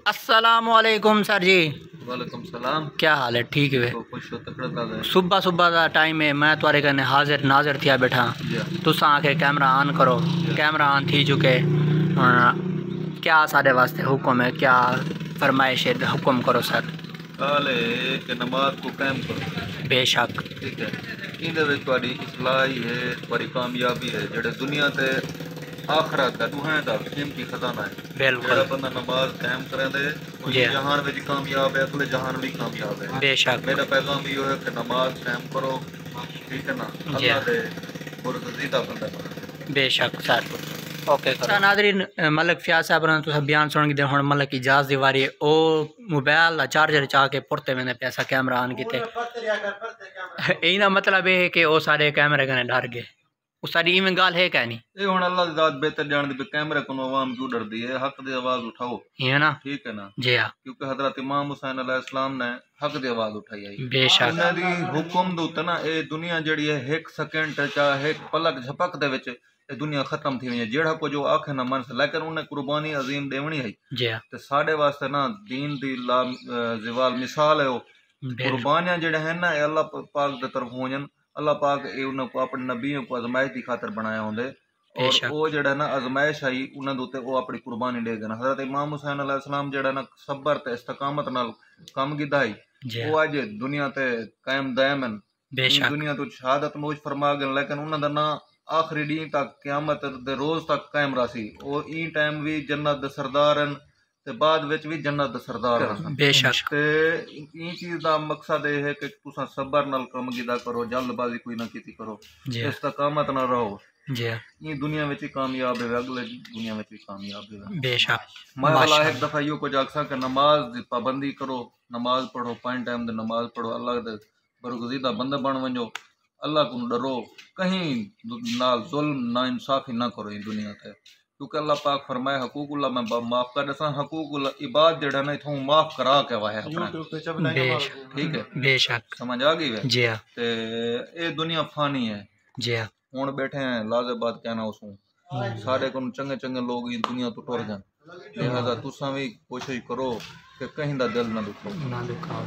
अस्सलामुअलैकुम सर जी। वालेकुम सलाम। क्या हाल है? ठीक है। तो सुबह सुबह का टाइम है, मैं तुम्हारे कने हाजिर नाजिर थिया बैठा। तुसा आके कैमरा ऑन करो। कैमरा ऑन थी चुके। क्या सारे वास्ते हुक्म है, क्या फरमाइश है, हुक्म करो सर। काले के नमाज को कायम करो। बेशक। ठीक है, इंदे विच तुहाडी इस्लाह ही है, तुहाडी कामयाबी है। जेड़े दुनिया ते आखिरत है दुहें दा कीमती खजाना है। बिल्कुल। जेड़ा बंदा नमाज कायम करे दे वो जहान विच कामयाब है, अगले जहान भी कामयाब है। बेशक। मेरा पैगाम ये है कि नमाज कायम करो। ठीक है ना, अल्लाह दे पुरज़ीदा बंदा बनो। बेशक सर। ओके अच्छा नादरीन, मलक फयाज साहब ने तुम बयान सुन के हुण मलक इजाज़त दी वारी ओ मोबाइल दा चार्जर चा के पुरते मैंने पैसा कैमरा ऑन किते। इना मतलब है कि ओ सारे कैमरे कने डर गए। उस सारी इवें गाल है क्या नहीं? ये हुण अल्लाह दी ज़ात बेहतर जानदी भी कैमरे को अवाम क्यों डरदी है। हक दी आवाज उठाओ, है ना? ठीक है ना जी हाँ। क्योंकि हजरत इमाम हुसैन अलैहिस्सलाम ने हक दी आवाज उठाई आई। बेशक। इन्हां दी हुक्म दे उत्ते ना ये दुनिया जड़ी है एक सेकंड चा एक पलक झपक दे विच ये दुनिया खत्म थी वही। जेड़ा को जो आखे ना मन से, लेकिन उन्हें कुर्बानी अजीम देवनी है। जी हाँ। ते साडे वास्ते ना दीन दी ला ज़वाल मिसाल है। वो कुर्बानियां जेड़े हैं ना अल्लाह पाक दे तरफ होजन। अल्लाह पाक ये उन्हें को अपने नबियों को आजमाइश की खातर बनाया होंदे और वो जेड़ा ना आजमाइश आई उन्हें दोते वो अपनी कुर्बानी दे देना। हजरत इमाम हुसैन अलैहिस्सलाम जेड़ा ना सबर ते इस्तकामत नाल काम कीता है वो आज दुनिया ते कायम दायमन दुनिया तो शहादत नोश फरमा गए। लेकिन उन्होंने ना आखिरी डी तक क़यामत दे रोज तक कायम रसी। और ई टाइम भी जन्नत दे सरदार हैं ते बाद विच भी जन्नत दे सरदार हैं। बेशक। ते ई चीज दा मकसद ये है कि तुसा सबर नाल काम कीता करो, जल्दबाजी कोई ना कीती करो, इस्तकामत ना रहो। जी ये दुनिया में कामयाब है, अगले दुनिया में कामयाब है। बेशक। मैं वाला एक दफा यो को जागसा कि नमाज दी पाबंदी करो, नमाज पढ़ो, 5 टाइम दे नमाज पढ़ो, अल्लाह दे बरगुज़ीदा बंदा बन वंजो, अल्लाह को डरो, कहीं नाल जुल्म ना इंसाफी ना करो इस दुनिया ते। क्योंकि अल्लाह पाक फरमाए हकूकुल्लाह मैं माफ कर दसा, हकूकुल इबाद जेड़ा ना इथों माफ करा के वाहे अपना। ठीक है, बेशक समझ आ गई है जी। ते ये दुनिया फानी है जी। हुण बैठे हैं लाजबाद कहना उसू सारे को चंगे चंगे लोग इस दुनिया तो टुर जान। लिहाजा तुसा भी कोशिश करो कि कहीं दा दिल ना दुखाओ,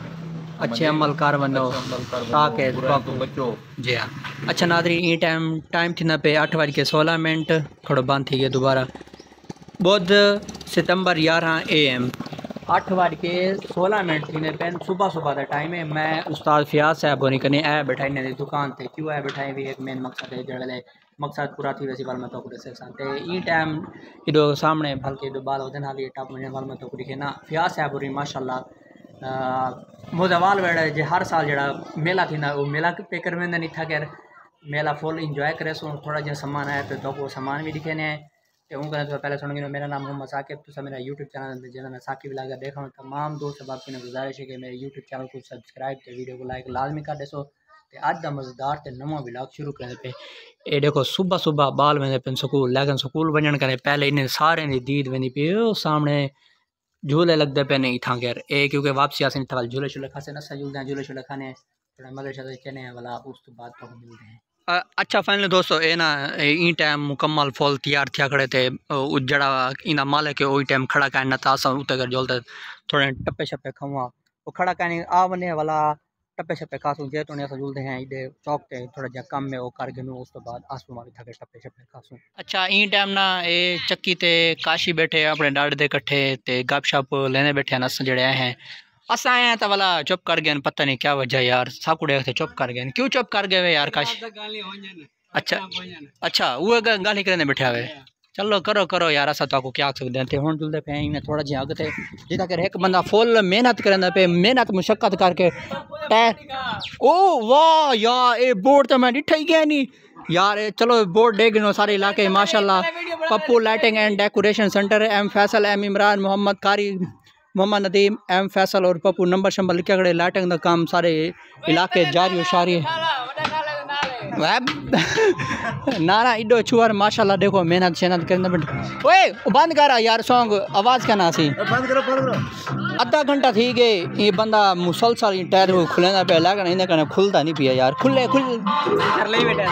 अच्छे अमल कर बनो ताकि तो बचो जी हाँ। अच्छा नादरी ये टाइम थी ना पे 8:16 थोड़ा बंद थी गया दोबारा। बुध सितंबर 11 AM 8:16 थी ने पेन सुबह सुबह का टाइम है। मैं उस्ताद फयाज साहब होनी कने ऐ बैठाई ने दुकान ते क्यों ऐ बैठाई भी एक मेन मकसद है जड़े मकसद पूरा थी वैसी वाल में तो कुछ सकते ई टाइम इधो सामने भलके दो बाल होते ना ये टॉप में वाल में तो कुछ ना फयाज साहब होरी माशाल्लाह मुजवाल वेड़ा जे हर साल जड़ा मेला थी ना वो मेला पे कर में नहीं था कर मेला फुल इंजॉय करे सो थोड़ा जो सामान आया तो वो सामान भी दिखे ने तो उनका तो पहले सुन गए। मेरा नाम मोहम्मद साकिब, तो मेरा यूट्यूब चैनल जिन्हें मैं साकिब लाकर देखा हूँ तमाम दोस्त बाप की गुजारिश है कि मेरे यूट्यूब चैनल को सब्सक्राइब तो वीडियो को लाइक लाजमी कर देसो। तो अज का मजेदार तो नवा व्लॉग शुरू करने पे ये देखो सुबह सुबह बाल वेंदे पे स्कूल, लेकिन स्कूल वजन करे पहले इन्हें सारे दी दीद वेंदी पे सामने झूले लगते पे नहीं था कर ए क्योंकि वापसी आसे नहीं झूले शूले खासे नशा झूलते हैं, झूले शूले खाने थोड़ा मदरसा चने वाला उस तो बाद तो मिलते हैं। अच्छा फाइनली दोस्तों ये ना ई टाइम मुकम्मल फुल तैयार थिया खड़े थे जड़ा इना मालिक है वही टाइम खड़ा करना था अस उते कर जोलते थोड़े टप्पे शप्पे खाऊँ वो खड़ा करने आवने वाला टप्पे शप्पे खासूँ जे तो अस झूलते हैं इधे चौक ते थोड़ा जा कम में वो करके मैं उस तो बाद आसू मारी थके टप्पे शप्पे खासूँ। अच्छा ई टाइम ना ये चक्की ते काशी बैठे अपने डाड़े दे कट्ठे ते गपशप लेने बैठे अस जड़े आए हैं। अस आए हैं तो वाला चुप कर गए, पता नहीं क्या वजह यार साकुड़े थे चुप कर गए। क्यों चुप कर गए यार काश? अच्छा अच्छा वो गाली करने बैठे हुए। चलो करो करो यार असा तो क्या सकते थे हूँ जुलते पे इन्हें थोड़ा जिहा अग थे जिदा कर एक बंदा फुल मेहनत करें पे मेहनत मुशक्कत करके ओ वाह यार ये बोर्ड तो मैं डिठा ही गया नहीं यार। चलो बोर्ड देख गिनो सारे इलाके माशाल्लाह। Pappu lighting and decoration centre M Faisal M Imran Mohammad Qari Mohammad Nadeem M Faisal और पप्पू नंबर शंबर लिखे खड़े लाइटिंग का काम सारे इलाके जारी उशारी ना ना इडो छुआर माशाल्लाह। देखो मेहनत शहनत करने बैठे ओए बंद करा यार सॉन्ग आवाज़ क्या ना सी आधा घंटा थी गए ये बंदा मुसलसल टायर खुलेंदा पे लेकिन इन्हें कने खुलता नहीं पिया यार। खुले खुल कर ले बेटा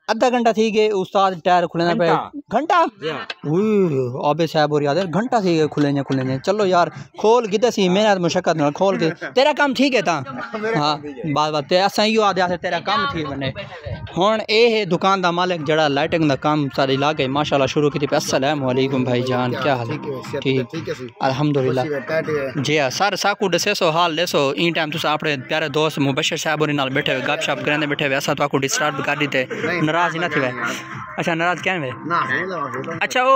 आधा घंटा थी गए उस्ताद टायर खुले पे घंटा अबे साहब और याद है घंटा थी गए खुले चलो यार खोल किते सी मेहनत मुशक्कत न खोल के तेरा काम ठीक है ता हाँ बात असा इो आदे तेरा काम थी बने हुन ए दुकान दा मालिक जड़ा लाइटिंग दा काम सारे लाके माशाल्लाह शुरू की। अस्सलाम वालेकुम भाईजान, क्या हाल है? ठीक अल्हम्दुलिल्लाह जी हाँ सर साकू दसेसो हाल देसो इन टाइम तुस अपने प्यारे दोस्त मुबशर साहब और नाल बैठे हुए गपशप करने बैठे हुए असा तो डिस्टर्ब कर दी थे नाराज ही ना थे। अच्छा नाराज क्या वे? अच्छा वो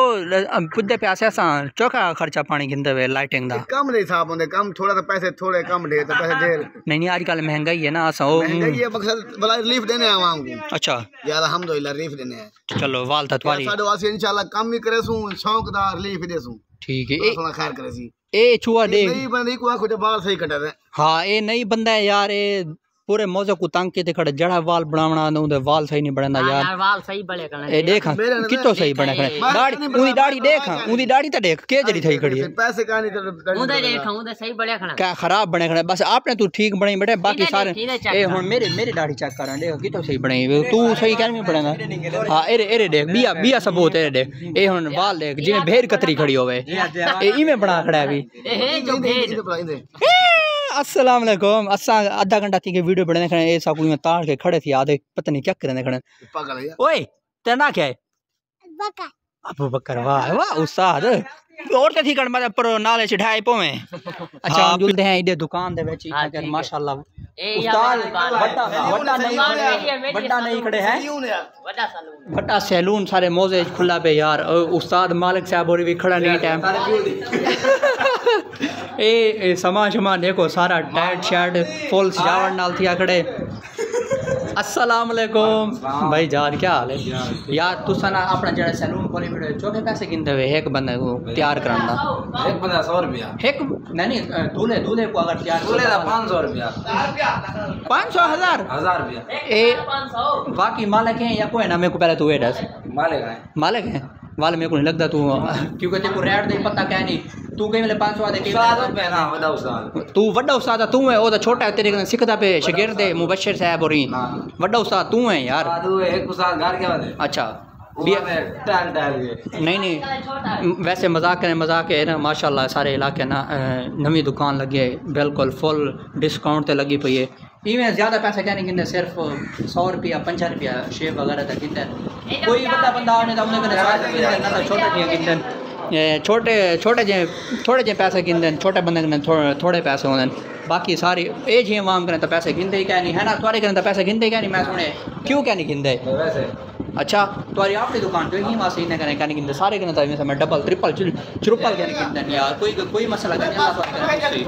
पुदे प्यासे असा चौका खर्चा पानी गिनते हुए लाइटिंग दा कम दे हिसाब होंदे कम थोड़ा सा पैसे थोड़े कम दे तो पैसे दे नहीं आजकल महंगाई है ना असा वो महंगाई है मकसद बला रिलीफ देने आवाम को। अच्छा यार अल्हम्दुलिल्लाह रिलीफ देने हैं चलो वाल था तुम्हारी साडे वासी इंशाल्लाह काम भी करे सु शौक दा रिलीफ दे सु ठीक है थोड़ा खैर करे सी ए चुआ दे नहीं बंदी को खुद बाल सही कटा दे। हां ए नहीं बंदा है यार ए पूरे मौजे को तंग के खड़े जड़ा वाल बनावना न वाल सही नहीं बनदा यार वाल सही बने करना ए देख कितो सही बने करे दाढ़ी पूरी दाढ़ी देख उदी दाढ़ी तो देख के जड़ी थई खड़ी है पैसे का नहीं उदे देख उदे सही बने करना क्या खराब बने करना बस आपने तू ठीक बनाई बैठे बाकी सारे ए हुन मेरी दाढ़ी चेक कर देख कितो सही बनाई तू सही क्या नहीं बनेगा। हां एरे देख बिया सबूत एरे देख ए हुन वाल देख जिवें भेड़ कतरी खड़ी होवे ए इवें बना खड़ा है भी ए जो भेड़। अस्सलाम वालेकुम असा आधा घंटा थी के वीडियो बनाने खड़े ऐसा कोई में ताड़ के खड़े थे आधे पता नहीं क्या करने खड़े पागल है ओए तेरा ना क्या है बकर अबू बकर वाह वाह उस्ताद और ते थी कण मतलब पर नाले चढ़ाई पोवे। अच्छा हम जुलते हैं इधर दुकान दे विच अगर माशाल्लाह उस्ताद बड़ा नहीं खड़े हैं बड़ा सैलून सारे मौजे खुला पे यार उस्ताद मालिक साहब और भी खड़ा नहीं टाइम ए सामान शमान देखो सारा टाइट शर्ट फुल सजावट नाल थिया खड़े। अस्सलाम वालेकुम भाई जान क्या हाल है यार तुसा ना अपना जड़ा सैलून खोली वीडियो चौके पैसे गिनते हुए एक बंदे को तैयार कराना एक बंदा 100 रुपया एक नहीं दूल्हे को अगर तैयार दूल्हे दा 500 रुपया 500 1000 रुपया ए 500 बाकी मालिक है या कोई ना मेरे को पहले तू ये दस मालिक है वाले मेरे को नहीं लगता तू क्योंकि तेरे को रेट दे पता क्या नहीं तू कहीं मेरे 500 आदे के ना वड्डा उस्ताद तू वड्डा उस्ताद तू है ओ तो छोटा है तेरे कने सिखदा पे शागिर्द है मुबशर साहब और वड्डा उस्ताद तू है यार तू एक उस्ताद घर के वाले। अच्छा नहीं वैसे मजाक है ना माशाल्लाह सारे इलाके ना नवी दुकान लगी है बिल्कुल फुल डिस्काउंट ते लगी पई है इवें ज़्यादा पैसे क्या नहीं गिनते सिर्फ 100 रुपया 50 रुपया शेव वगैरह तक गिनते कोई बड़ा बंदा आने तो हमने छोटे थोड़े जे पैसे गिनते छोटे बंदे कने थोड़े पैसे होंगे बाकी सारी ए जी आवाम करें तो पैसे गिनते ही क्या नहीं है ना थोड़े करें तो पैसे गिनते क्या नहीं मैं सुने क्यों क्या नहीं गिनते वैसे। अच्छा तुम्हारी अपनी दुकान पे ही वासी ने करें क्या नहीं गिनते सारे करें तो मैं डबल ट्रिपल क्या नहीं गिनते यार कोई मसला नहीं।